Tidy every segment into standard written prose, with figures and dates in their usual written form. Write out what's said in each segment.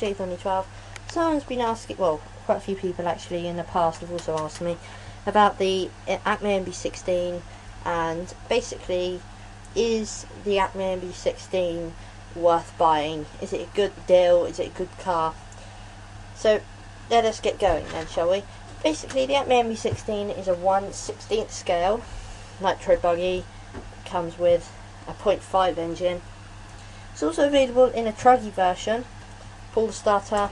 appreciate only 12. Someone's been asking, well, quite a few people actually in the past have also asked me about the ACME NB16, and basically, is the ACME NB16 worth buying? Is it a good deal? Is it a good car? So let us get going then, shall we? Basically, the ACME NB16 is a 1/16 scale nitro buggy. It comes with a 0.5 engine. It's also available in a truggy version. Pull the starter.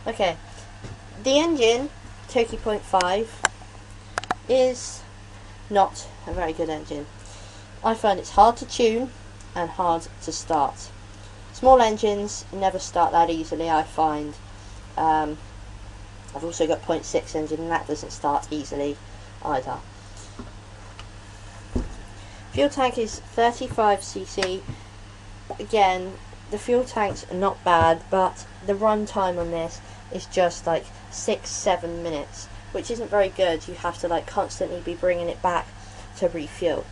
Okay, the engine, Toki 0.5, is not a very good engine. I find it's hard to tune and hard to start. Small engines never start that easily, I find. I've also got 0.6 engine and that doesn't start easily either. Fuel tank is 35cc. Again, the fuel tanks are not bad, but the run time on this is just like 6-7 minutes, which isn't very good. You have to like constantly be bringing it back to refuel.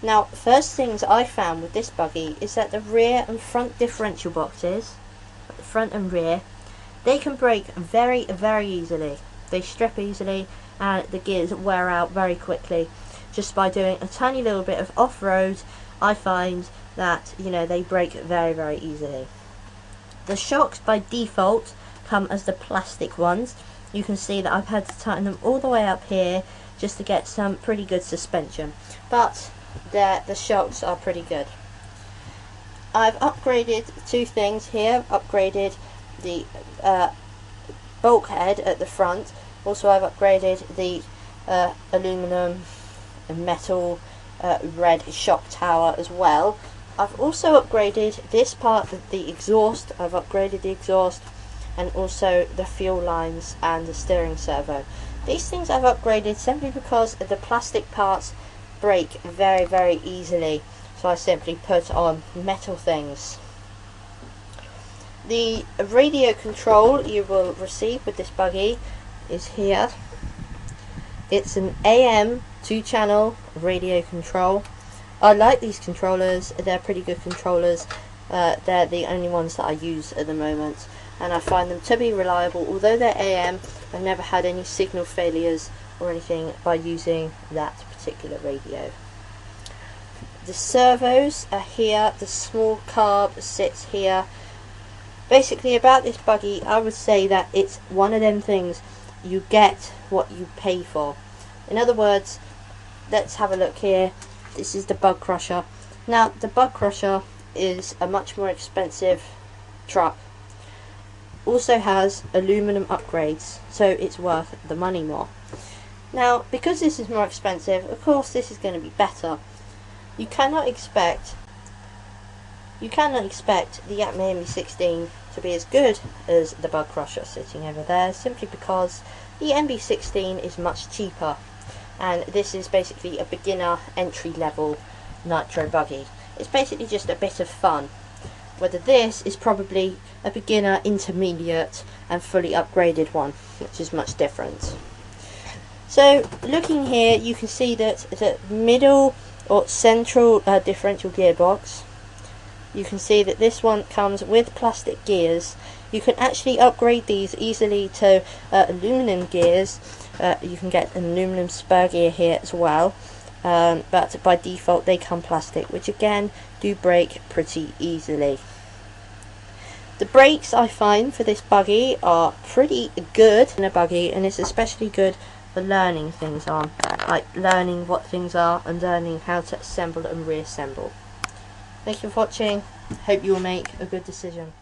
Now, first things I found with this buggy is that the rear and front differential boxes, the front and rear, they can break very, very easily. They strip easily and the gears wear out very quickly. Just by doing a tiny little bit of off-road, I find that, you know, they break very, very easily. The shocks by default come as the plastic ones. You can see that I've had to tighten them all the way up here just to get some pretty good suspension, but the shocks are pretty good. I've upgraded two things here. I've upgraded the bulkhead at the front. Also, I've upgraded the aluminum and metal red shock tower as well. I've also upgraded this part of the exhaust. I've upgraded the exhaust and also the fuel lines and the steering servo. These things I've upgraded simply because the plastic parts break very, very easily, so I simply put on metal things. The radio control you will receive with this buggy is here. It's an AM 2-channel radio control. I like these controllers. They're pretty good controllers. They're the only ones that I use at the moment, and I find them to be reliable. Although they're AM, I've never had any signal failures or anything by using that particular radio. The servos are here. The small carb sits here. Basically, about this buggy, I would say that it's one of them things, you get what you pay for. In other words, let's have a look here. This is the Bug Crusher. Now, the Bug Crusher is a much more expensive truck. Also has aluminum upgrades, so it's worth the money more. Now, because this is more expensive, of course this is going to be better. You cannot expect the ACME NB16 to be as good as the Bug Crusher sitting over there, simply because the NB16 is much cheaper, and this is basically a beginner entry level nitro buggy. It's basically just a bit of fun. Whether this is probably a beginner, intermediate and fully upgraded one, which is much different. So looking here, you can see that the middle or central differential gearbox, you can see that this one comes with plastic gears. You can actually upgrade these easily to aluminum gears. You can get an aluminum spur gear here as well, but by default they come plastic, which again do break pretty easily. The brakes I find for this buggy are pretty good in a buggy, and it's especially good for learning things on, like learning what things are and learning how to assemble and reassemble. Thank you for watching. Hope you will make a good decision.